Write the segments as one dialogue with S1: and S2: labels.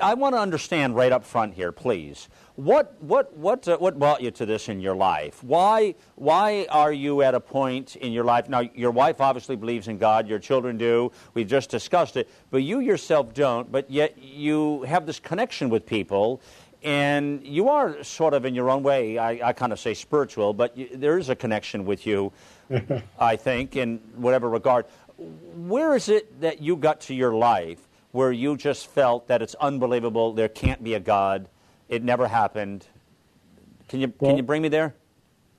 S1: I want to understand right up front here, please. What brought you to this in your life? Why are you at a point in your life now? Your wife obviously believes in God. Your children do. We just discussed it, but you yourself don't. But yet you have this connection with people, and you are sort of in your own way. I kind of say spiritual, but there is a connection with you, I think, in whatever regard. Where is it that you got to your life where you just felt that it's unbelievable, there can't be a God, it never happened? Can you bring me there?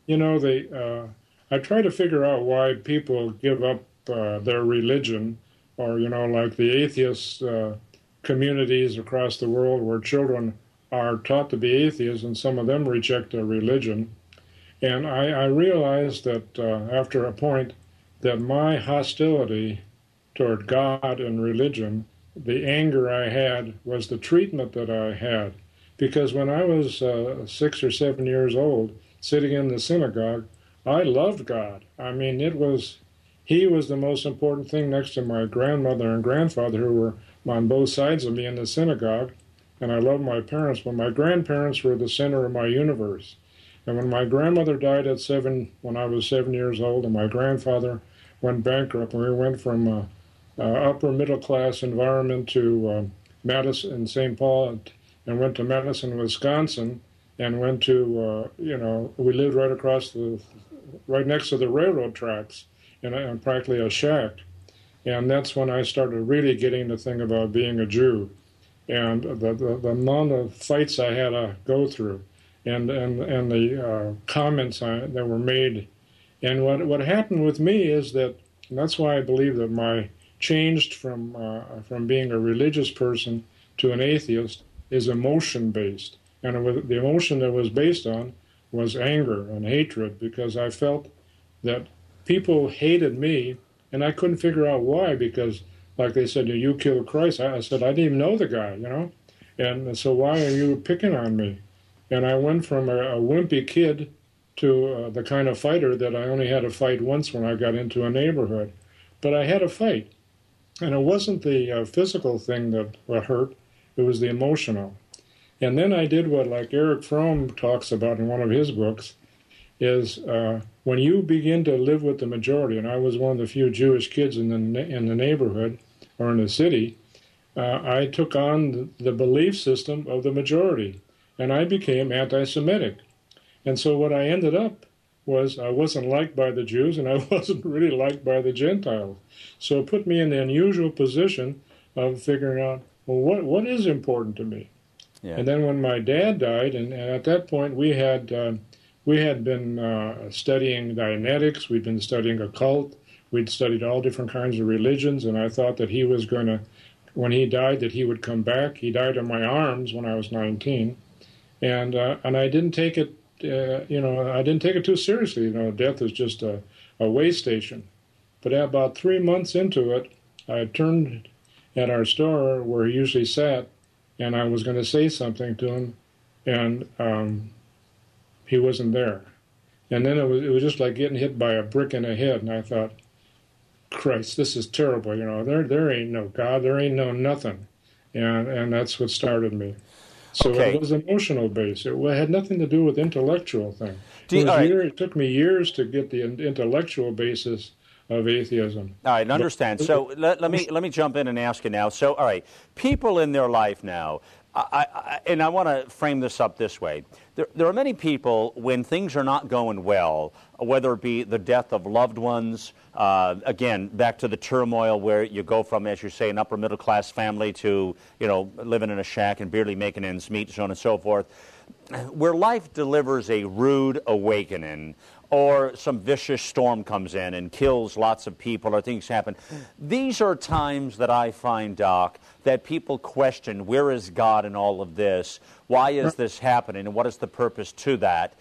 S2: You know, I try to figure out why people give up their religion, or, you know, like the atheist communities across the world where children are taught to be atheists, and some of them reject their religion. And I realized that after a point that my hostility toward God and religion, the anger I had, was the treatment that I had. Because when I was 6 or 7 years old, sitting in the synagogue, I loved God. I mean, he was the most important thing next to my grandmother and grandfather, who were on both sides of me in the synagogue. And I loved my parents, but my grandparents were the center of my universe. And when my grandmother died at 7, when I was 7 years old, and my grandfather went bankrupt, and we went from upper middle class environment to Madison and St. Paul, and went to Madison, Wisconsin, and went to we lived right next to the railroad tracks, in practically a shack. And that's when I started really getting the thing about being a Jew, and the amount of fights I had to go through, and the comments that were made. And what happened with me is that, and that's why I believe that my changed from being a religious person to an atheist is emotion-based. And the emotion that was based on was anger and hatred, because I felt that people hated me, and I couldn't figure out why, because, like they said, you killed Christ. I said, I didn't even know the guy, you know? And so why are you picking on me? And I went from a wimpy kid to the kind of fighter that I only had to fight once when I got into a neighborhood. But I had a fight. And it wasn't the physical thing that hurt, it was the emotional. And then I did what, like Eric Fromm talks about in one of his books, is when you begin to live with the majority, and I was one of the few Jewish kids in the neighborhood or in the city, I took on the belief system of the majority, and I became anti-Semitic. And so what I ended up was I wasn't liked by the Jews, and I wasn't really liked by the Gentiles. So it put me in the unusual position of figuring out, well, what is important to me? Yeah. And then when my dad died, and at that point we had been studying Dianetics, we'd been studying occult, we'd studied all different kinds of religions, and I thought that he was going to, when he died, that he would come back. He died in my arms when I was 19, and I didn't take it. I didn't take it too seriously. Death is just a way station. But about 3 months into it, I turned at our store where he usually sat, and I was going to say something to him, and he wasn't there. And then it was just like getting hit by a brick in the head, and I thought, Christ, this is terrible. There ain't no God, there ain't no nothing, and that's what started me. So okay. It was emotional based. It had nothing to do with intellectual thing. It took me years to get the intellectual basis of atheism.
S1: All right, I understand. So let me jump in and ask you now. So, all right, people in their life now, and I want to frame this up this way. There are many people, when things are not going well, whether it be the death of loved ones, again, back to the turmoil where you go from, as you say, an upper middle class family to, living in a shack and barely making ends meet, so on and so forth, where life delivers a rude awakening, or some vicious storm comes in and kills lots of people, or things happen. These are times that I find, Doc, that people question, where is God in all of this? Why is this happening, and what is the purpose to that?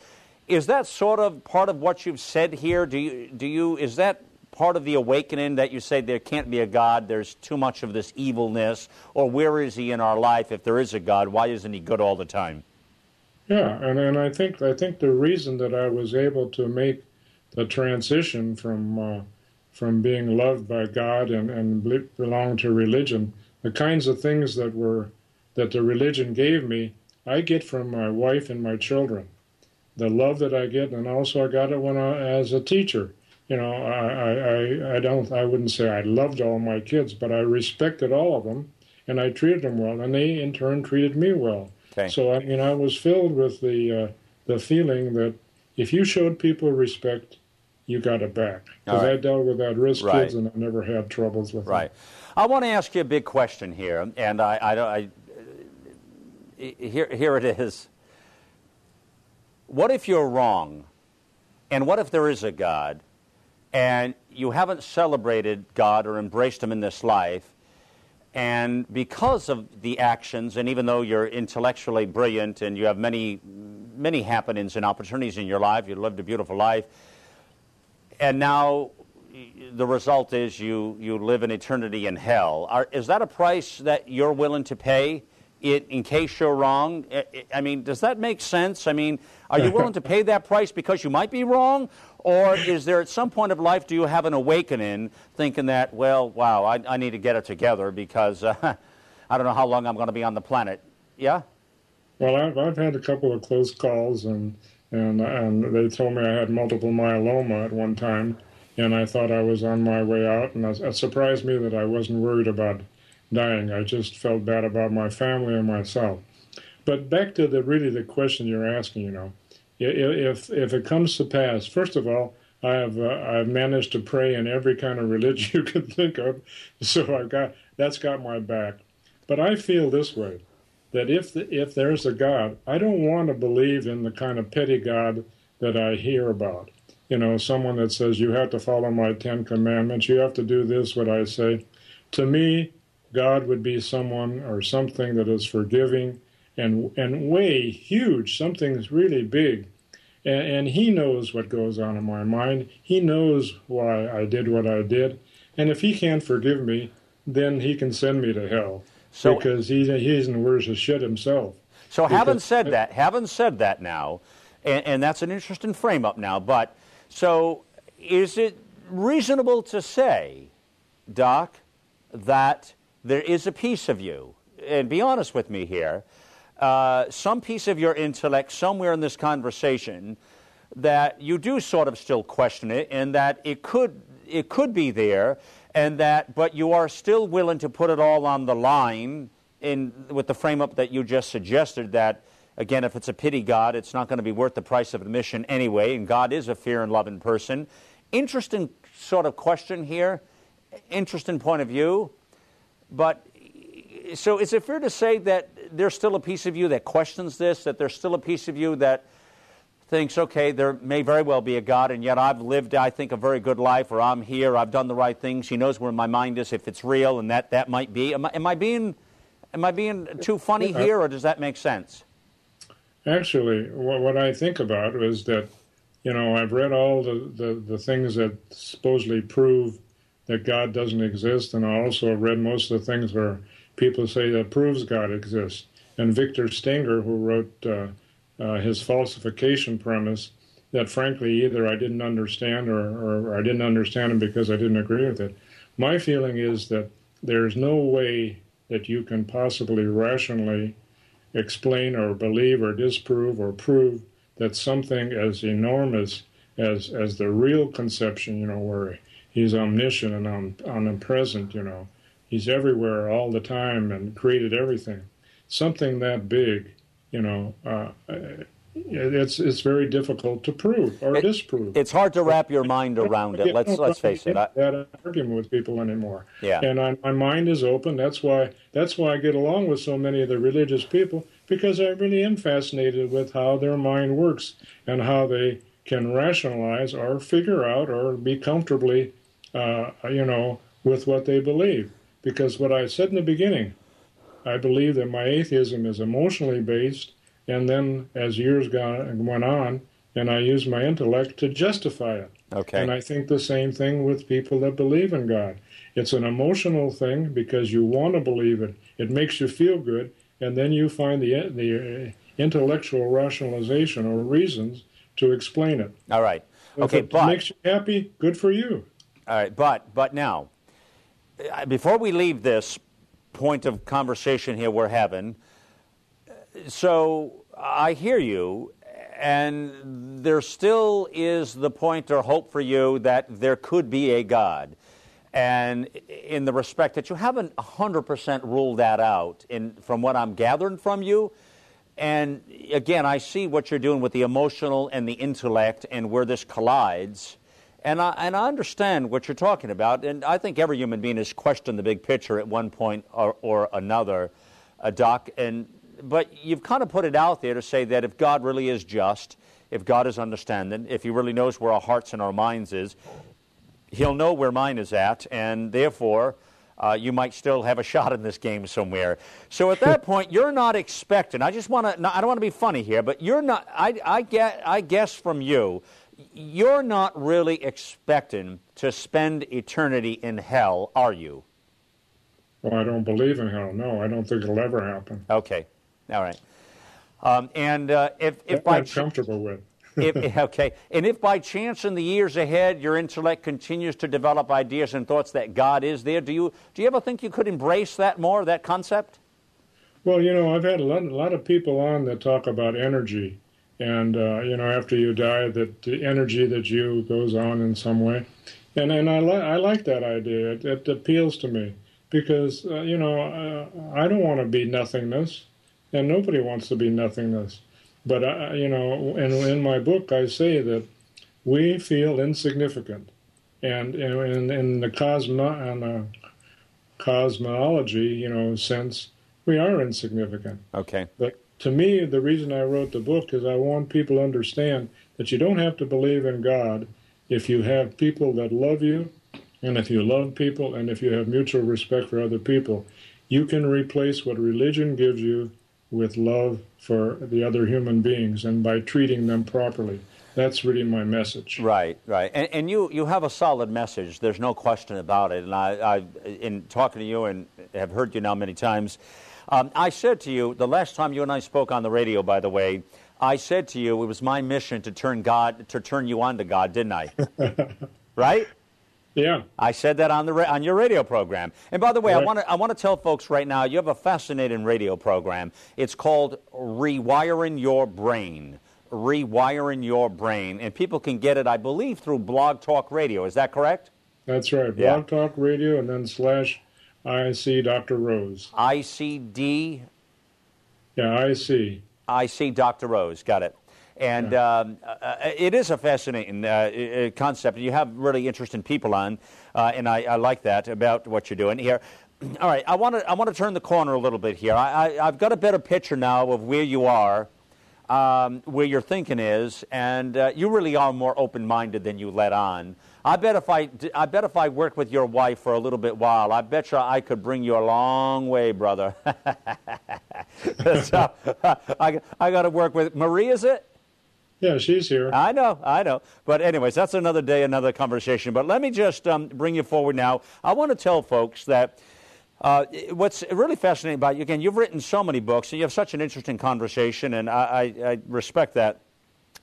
S1: Is that sort of part of what you've said here? Is that part of the awakening that you say there can't be a God, there's too much of this evilness, or where is he in our life? If there is a God, why isn't he good all the time?
S2: Yeah, and I think the reason that I was able to make the transition from being loved by God and belong to religion, the kinds of things that that the religion gave me, I get from my wife and my children. The love that I get, and also I got it when as a teacher. You know, I wouldn't say I loved all my kids, but I respected all of them, and I treated them well, and they in turn treated me well.
S1: Okay.
S2: So I was filled with the feeling that if you showed people respect, you got it back. Because I dealt with at-risk kids, and I never had troubles with them.
S1: Right. I want to ask you a big question here, and here it is. What if you're wrong? And what if there is a God, and you haven't celebrated God or embraced Him in this life, and because of the actions, and even though you're intellectually brilliant and you have many, many happenings and opportunities in your life, you lived a beautiful life, and now the result is you live an eternity in hell. Is that a price that you're willing to pay in case you're wrong? I mean, does that make sense? I mean, are you willing to pay that price because you might be wrong? Or is there at some point of life, do you have an awakening thinking that, well, wow, I need to get it together because I don't know how long I'm going to be on the planet? Yeah?
S2: Well, I've had a couple of close calls, and they told me I had multiple myeloma at one time, and I thought I was on my way out, and it surprised me that I wasn't worried about dying. I just felt bad about my family and myself. But back to the question you're asking, you know, if it comes to pass, first of all, I've managed to pray in every kind of religion you can think of, so that's got my back. But I feel this way, that if there's a God, I don't want to believe in the kind of petty God that I hear about. You know, someone that says you have to follow my 10 commandments, you have to do this, what I say. To me, God would be someone or something that is forgiving and way huge, something that's really big. And He knows what goes on in my mind. He knows why I did what I did. And if He can't forgive me, then He can send me to hell. Because he isn't worth his shit himself.
S1: So having said that now, and that's an interesting frame-up now, but so is it reasonable to say, Doc, that there is a piece of you, and be honest with me here, some piece of your intellect somewhere in this conversation that you do sort of still question it, and that it could be there, and but you are still willing to put it all on the line with the frame-up that you just suggested, that, again, if it's a pity God, it's not going to be worth the price of admission anyway, and God is a fear and loving person. Interesting sort of question here, interesting point of view, but so is it fair to say that there's still a piece of you that questions this, that there's still a piece of you that thinks, okay, there may very well be a God, and yet I've lived, I think, a very good life, or I'm here, I've done the right things, He knows where my mind is, if it's real, and that might be. Am I being too funny here, or does that make sense?
S2: Actually, what I think about is that, you know, I've read all the things that supposedly prove that God doesn't exist, and I also read most of the things where people say that proves God exists. And Victor Stenger, who wrote his falsification premise, that frankly either I didn't understand or I didn't understand it because I didn't agree with it. My feeling is that there's no way that you can possibly rationally explain or believe or disprove or prove that something as enormous as the real conception, you know, where He's omniscient and omnipresent, you know, He's everywhere all the time and created everything. Something that big, you know, it's very difficult to prove or disprove.
S1: It's hard to wrap your mind around it. Let's face it.
S2: That argument with people anymore.
S1: Yeah.
S2: And my mind is open. That's why I get along with so many of the religious people, because I really am fascinated with how their mind works and how they can rationalize or figure out or be comfortably, you know, with what they believe. Because what I said in the beginning, I believe that my atheism is emotionally based, and then as years went on, and I used my intellect to justify it.
S1: Okay.
S2: And I think the same thing with people that believe in God. It's an emotional thing because you want to believe it. It makes you feel good, and then you find the intellectual rationalization or reasons to explain it.
S1: All right. Okay,
S2: if it makes you happy, good for you.
S1: All right, but now, before we leave this point of conversation here we're having, So I hear you, and there still is the point or hope for you that there could be a God. And in the respect that you haven't 100% ruled that out from what I'm gathering from you. And again, I see what you're doing with the emotional and the intellect and where this collides. And I understand what you're talking about. And I think every human being has questioned the big picture at one point or another, Doc. But you've kind of put it out there to say that if God really is just, if God is understanding, if he really knows where our hearts and our minds is, he'll know where mine is at, and therefore you might still have a shot in this game somewhere. So at that point, you're not expecting. I don't want to be funny here, but you're not. I guess from you, you're not really expecting to spend eternity in hell, are you?
S2: Well, I don't believe in hell. No, I don't think it'll ever happen.
S1: Okay, all right. If
S2: I'm comfortable with.
S1: Okay, and if by chance in the years ahead your intellect continues to develop ideas and thoughts that God is there, do you ever think you could embrace that more, that concept?
S2: Well, I've had a lot of people on that talk about energy, and after you die, that the energy that you goes on in some way, and I like that idea. It appeals to me because I don't want to be nothingness, and nobody wants to be nothingness. But, in my book, I say that we feel insignificant. And in the cosmology, sense, we are insignificant.
S1: Okay.
S2: But to me, the reason I wrote the book is I want people to understand that you don't have to believe in God if you have people that love you, and if you love people, and if you have mutual respect for other people. You can replace what religion gives you with love for the other human beings and by treating them properly. That's really my message.
S1: Right. And you have a solid message. There's no question about it. And I in talking to you and have heard you now many times, I said to you, the last time you and I spoke on the radio, by the way, I said to you it was my mission to turn you on to God, didn't I? Right?
S2: Yeah,
S1: I said that on your radio program. And by the way,
S2: right.
S1: I want to tell folks right now, you have a fascinating radio program. It's called Rewiring Your Brain. Rewiring Your Brain. And people can get it, I believe, through Blog Talk Radio. Is that correct?
S2: That's right. Blog Talk Radio and then /IC Dr. Rose.
S1: ICD?
S2: Yeah, IC.
S1: IC Dr. Rose. Got it. And it is a fascinating concept. You have really interesting people on, and I like that about what you're doing here. All right, I want to turn the corner a little bit here. I've got a better picture now of where you are, where your thinking is, and you really are more open-minded than you let on. I bet if I work with your wife for a little bit while, I bet you I could bring you a long way, brother. So I got to work with Marie. Is it?
S2: Yeah, she's here.
S1: I know. But anyways, that's another day, another conversation. But let me just bring you forward now. I want to tell folks that what's really fascinating about you, again, you've written so many books, and you have such an interesting conversation, and I respect that.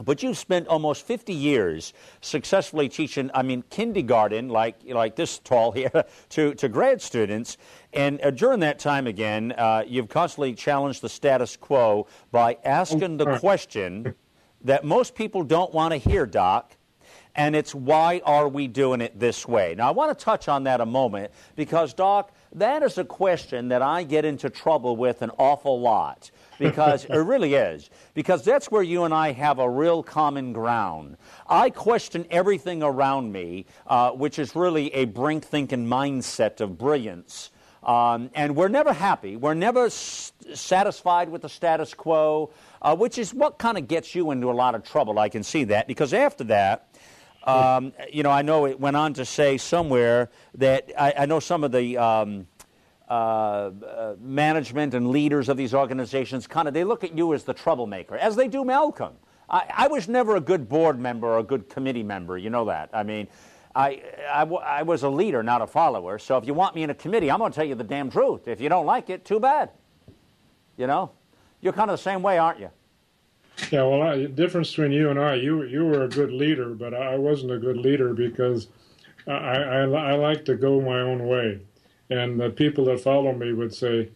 S1: But you've spent almost 50 years successfully teaching, kindergarten, like this tall here, to grad students. And during that time, again, you've constantly challenged the status quo by asking the question that most people don't want to hear, Doc, and it's why are we doing it this way? Now, I want to touch on that a moment because, Doc, that is a question that I get into trouble with an awful lot because it really is, because that's where you and I have a real common ground. I question everything around me, which is really a brink-thinking mindset of brilliance. And we're never happy. We're never satisfied with the status quo, which is what kind of gets you into a lot of trouble. I can see that because after that, I know it went on to say somewhere that I know some of the management and leaders of these organizations they look at you as the troublemaker, as they do Malcolm. I was never a good board member or a good committee member. You know that. I mean, I was a leader, not a follower. So if you want me in a committee, I'm going to tell you the damn truth. If you don't like it, too bad. You're kind of the same way, aren't you?
S2: Yeah, well, the difference between you and you were a good leader, but I wasn't a good leader because I like to go my own way. And the people that follow me would say,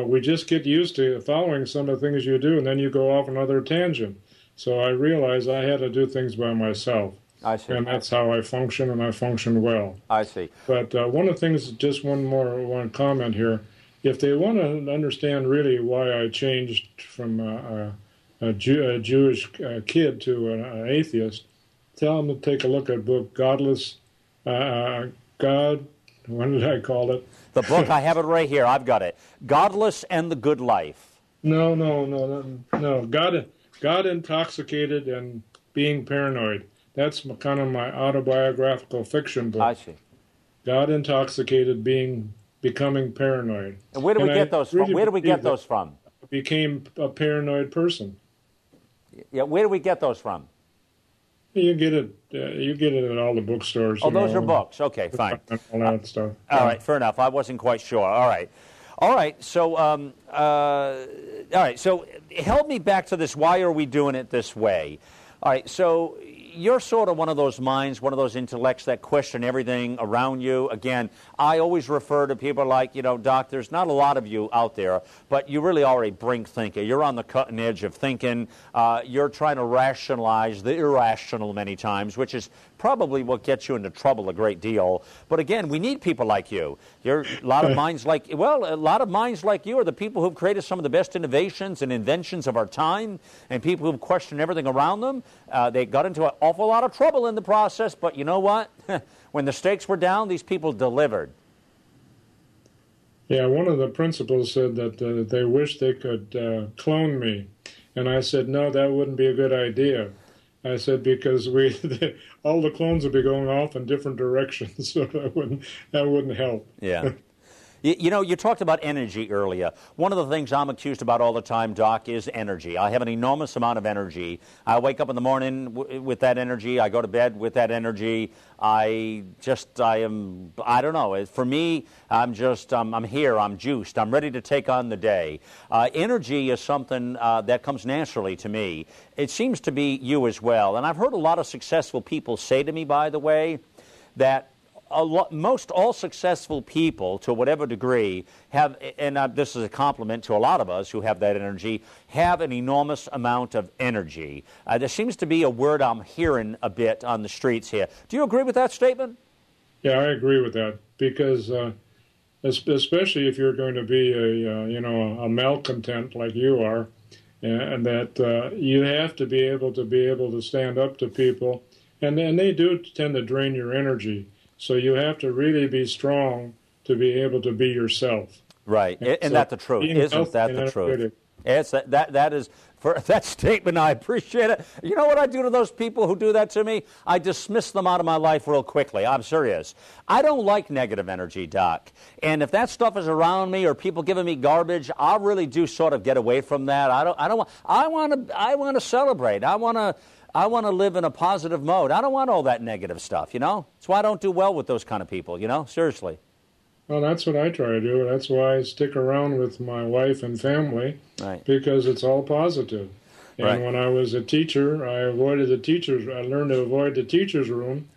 S2: we just get used to following some of the things you do, and then you go off another tangent. So I realized I had to do things by myself.
S1: I see.
S2: And that's how I function, and I function well.
S1: I see.
S2: But one of the things, just one comment here. If they want to understand really why I changed from a Jewish kid to an atheist, tell them to take a look at book Godless, God, what did I call it?
S1: The book, I have it right here. I've got it. Godless and the Good Life.
S2: No. God intoxicated and being paranoid. That's kind of my autobiographical fiction book.
S1: I see.
S2: God intoxicated, becoming paranoid.
S1: And where do we get those from? Where do we get those from?
S2: I became a paranoid person.
S1: Yeah, where do we get those from?
S2: You get it. You get it at all the bookstores.
S1: Oh, those are books. Okay, fine.
S2: All that stuff.
S1: All right, fair enough. I wasn't quite sure. All right. So, all right. So, help me back to this. Why are we doing it this way? All right. So, you're sort of one of those minds, one of those intellects that question everything around you. Again, I always refer to people like, Doc, there's not a lot of you out there, but you really are a brink thinker. You're on the cutting edge of thinking. You're trying to rationalize the irrational many times, which is probably what gets you into trouble a great deal. But again, we need people like you. A lot of minds like you are the people who've created some of the best innovations and inventions of our time, and people who've questioned everything around them. They got into an awful lot of trouble in the process, but you know what? When the stakes were down, these people delivered.
S2: Yeah, one of the principals said that they wish they could clone me. And I said, no, that wouldn't be a good idea. I said, because all the clones would be going off in different directions, so that wouldn't help.
S1: Yeah. You talked about energy earlier. One of the things I'm accused about all the time, Doc, is energy. I have an enormous amount of energy. I wake up in the morning with that energy. I go to bed with that energy. I don't know. For me, I'm here. I'm juiced. I'm ready to take on the day. Energy is something that comes naturally to me. It seems to be you as well. And I've heard a lot of successful people say to me, by the way, that most all successful people, to whatever degree, have, and this is a compliment to a lot of us who have that energy, have an enormous amount of energy. There seems to be a word I'm hearing a bit on the streets here. Do you agree with that statement?
S2: Yeah, I agree with that, because especially if you're going to be a malcontent like you are, and that you have to be able to stand up to people, and they do tend to drain your energy. So you have to really be strong to be able to be yourself.
S1: Right. Isn't that the truth? Isn't that the truth? It's that is, for that statement, I appreciate it. You know what I do to those people who do that to me? I dismiss them out of my life real quickly. I'm serious. I don't like negative energy, Doc. And if that stuff is around me or people giving me garbage, I really do sort of get away from that. I want to celebrate. I want to live in a positive mode. I don't want all that negative stuff, That's why I don't do well with those kind of people, Seriously.
S2: Well, that's what I try to do. That's why I stick around with my wife and family,
S1: right,
S2: because it's all positive. And
S1: right,
S2: when I was a teacher, I learned to avoid the teacher's room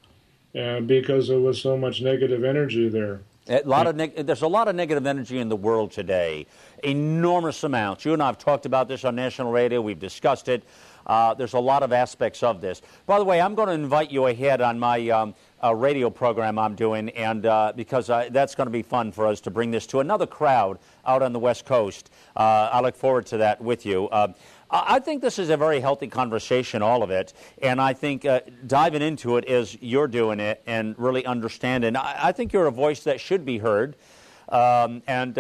S2: because there was so much negative energy there.
S1: There's a lot of negative energy in the world today. Enormous amounts. You and I have talked about this on national radio. We've discussed it. There's a lot of aspects of this. By the way, I'm going to invite you ahead on my radio program I'm doing, and because that's going to be fun for us to bring this to another crowd out on the West Coast. I look forward to that with you. I think this is a very healthy conversation, all of it, and I think diving into it as you're doing it and really understanding, I think you're a voice that should be heard, and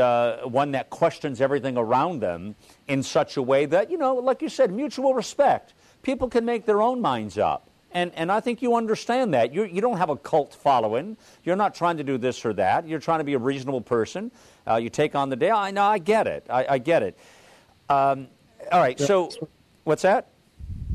S1: one that questions everything around them in such a way that, like you said, mutual respect. People can make their own minds up. And I think you understand that. You don't have a cult following. You're not trying to do this or that. You're trying to be a reasonable person. You take on the day. I know, I get it. I get it. All right, so what's that?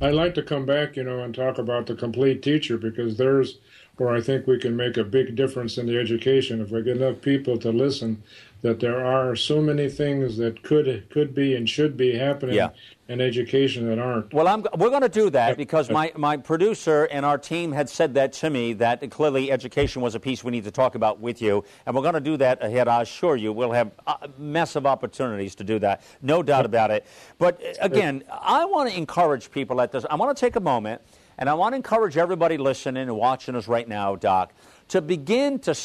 S2: I'd like to come back, and talk about the complete teacher, because there's where I think we can make a big difference in the education if we get enough people to listen, that there are so many things that could be and should be happening in education that aren't.
S1: Well, we're going to do that because my producer and our team had said that to me, that clearly education was a piece we need to talk about with you, and we're going to do that ahead. I assure you we'll have massive opportunities to do that, no doubt about it. But again, I want to encourage people at this. I want to take a moment, and I want to encourage everybody listening and watching us right now, Doc, to begin to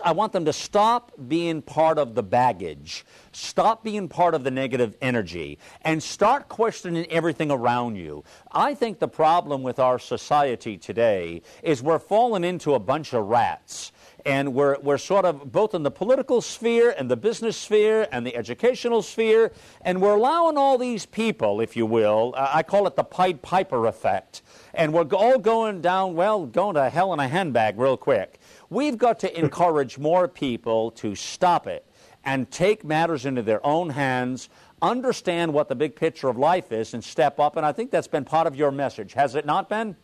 S1: I want them to stop being part of the baggage, stop being part of the negative energy, and start questioning everything around you. I think the problem with our society today is we're falling into a bunch of rats. And we're sort of both in the political sphere and the business sphere and the educational sphere, and we're allowing all these people, if you will, I call it the Pied Piper effect, and we're all going to hell in a handbag real quick. We've got to encourage more people to stop it and take matters into their own hands, understand what the big picture of life is, and step up, and I think that's been part of your message. Has it not been?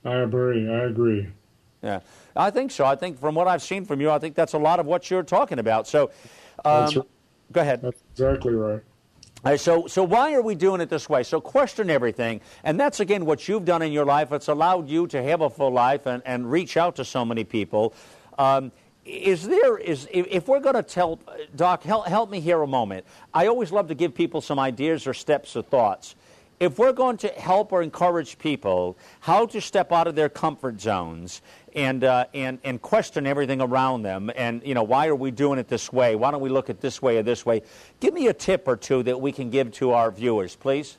S2: I agree.
S1: Yeah, I think so. I think from what I've seen from you, I think that's a lot of what you're talking about. So, go ahead.
S2: That's exactly right.
S1: So why are we doing it this way? So question everything, and that's again what you've done in your life. It's allowed you to have a full life and reach out to so many people. If we're going to tell, Doc, help me here a moment. I always love to give people some ideas or steps or thoughts. If we're going to help or encourage people how to step out of their comfort zones and question everything around them, and why are we doing it this way? Why don't we look at this way or this way? Give me a tip or two that we can give to our viewers, please.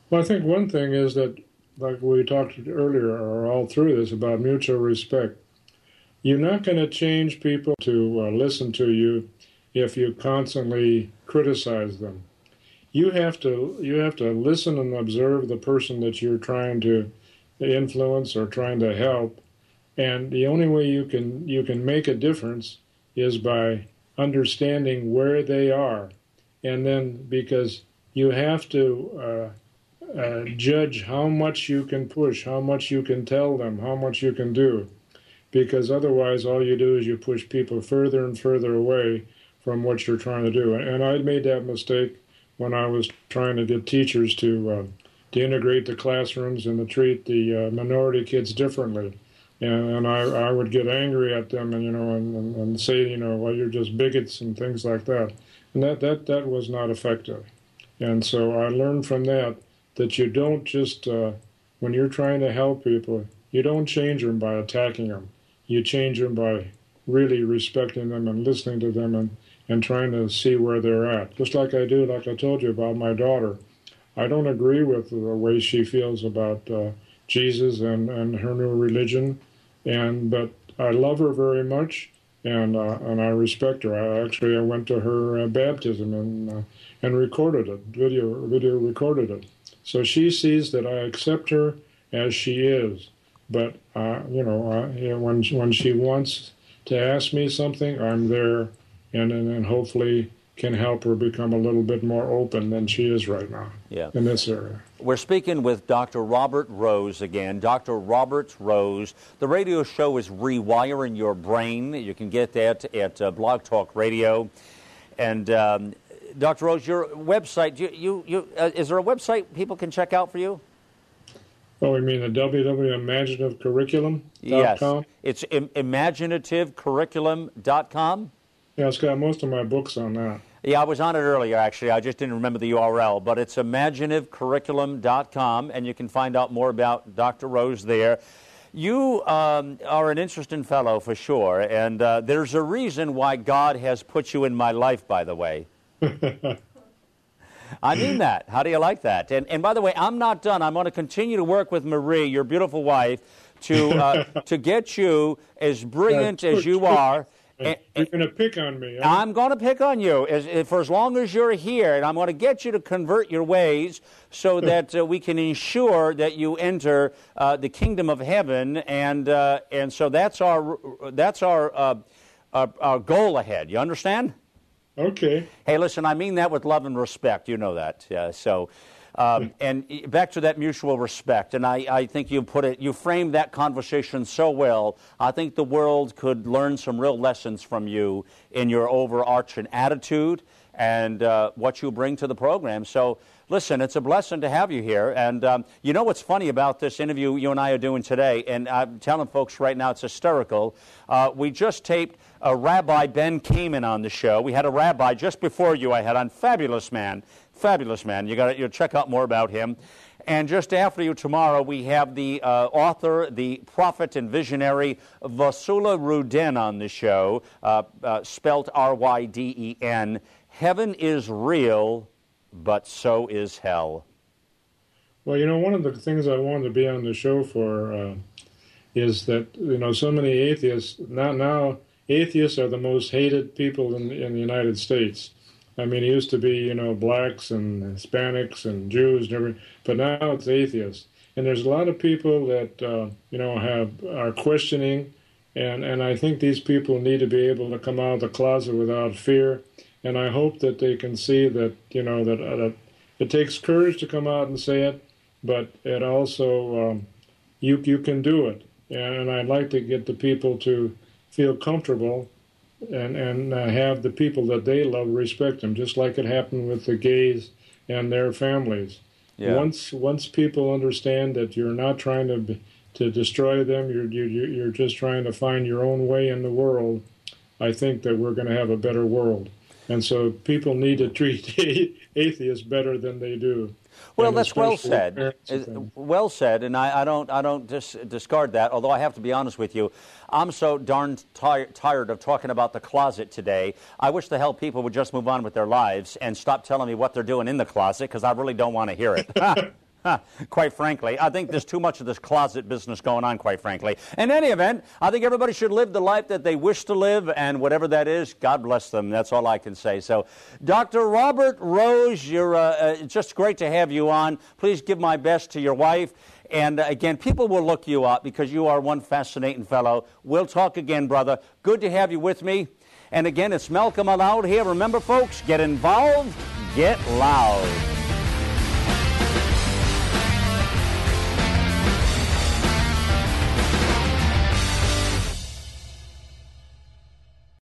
S2: Well, I think one thing is that, like we talked earlier or all through this, about mutual respect. You're not going to change people to listen to you if you constantly criticize them. You have to listen and observe the person that you're trying to influence or trying to help, and the only way you can make a difference is by understanding where they are, and then because you have to judge how much you can push, how much you can tell them, how much you can do, because otherwise all you do is you push people further and further away from what you're trying to do. And I made that mistake when I was trying to get teachers to integrate the classrooms and to treat the minority kids differently. And I would get angry at them and say, well, you're just bigots and things like that. And that was not effective. And so I learned from that you don't just, when you're trying to help people, you don't change them by attacking them. You change them by really respecting them and listening to them and trying to see where they're at. Just like I told you about my daughter. I don't agree with the way she feels about Jesus and her new religion, but I love her very much, and I respect her. I went to her baptism and recorded it, video recorded it. So she sees that I accept her as she is. But when she wants to ask me something, I'm there, and hopefully can help her become a little bit more open than she is right now in this area.
S1: We're speaking with Dr. Robert Rose again. Dr. Robert Rose. The radio show is Rewiring Your Brain. You can get that at Blog Talk Radio. And Dr. Rose, your website, is there a website people can check out for you?
S2: Oh, you mean the www.imagineCurriculum.com?
S1: Yes, it's imaginativeCurriculum.com.
S2: Yeah, it's got most of my books on that.
S1: Yeah, I was on it earlier, actually. I just didn't remember the URL, but it's imaginativeCurriculum.com, and you can find out more about Dr. Rose there. You are an interesting fellow, for sure, and there's a reason why God has put you in my life, by the way. I mean that. How do you like that? And by the way, I'm not done. I'm going to continue to work with Marie, your beautiful wife, to get you as brilliant as you are.
S2: You're going to pick on me.
S1: Huh? I'm going to pick on you for as long as you're here, and I'm going to get you to convert your ways so that we can ensure that you enter the kingdom of heaven. And so that's our goal ahead. You understand?
S2: Okay.
S1: Hey, listen, I mean that with love and respect. You know that. And back to that mutual respect, and I think you framed that conversation so well. I think the world could learn some real lessons from you in your overarching attitude and what you bring to the program. So, listen, it's a blessing to have you here. And you know what's funny about this interview you and I are doing today, and I'm telling folks right now it's hysterical. We just taped Rabbi Ben Kamen on the show. We had a rabbi just before you I had on. Fabulous man. Fabulous man. You'll check out more about him. And just after you tomorrow, we have the author, the prophet and visionary Vasula Ruden on the show, spelt R-Y-D-E-N. Heaven is real, but so is hell.
S2: Well, you know, one of the things I wanted to be on the show for is that, you know, so many atheists, now atheists are the most hated people in the United States. I mean, it used to be, you know, blacks and Hispanics and Jews and everything, but now it's atheists. And there's a lot of people that, you know, are questioning, and I think these people need to be able to come out of the closet without fear. And I hope that they can see that, you know, that it takes courage to come out and say it, but it also, you can do it. And I'd like to get the people to feel comfortable and have the people that they love respect them, just like it happened with the gays and their families. Yeah. Once people understand that you're not trying to destroy them, you're just trying to find your own way in the world, I think that we're going to have a better world. And so people need to treat atheists better than they do.
S1: Well, that's well said. Well said, and I don't discard that, although I have to be honest with you. I'm so darn tired of talking about the closet today. I wish the hell people would just move on with their lives and stop telling me what they're doing in the closet, because I really don't want to hear it. Quite frankly, I think there's too much of this closet business going on, quite frankly. In any event, I think everybody should live the life that they wish to live, and whatever that is, God bless them. That's all I can say. So, Dr. Robert Rose, it's just great to have you on. Please give my best to your wife. And again, people will look you up because you are one fascinating fellow. We'll talk again, brother. Good to have you with me. And again, it's Malcolm Aloud here. Remember, folks, get involved, get loud.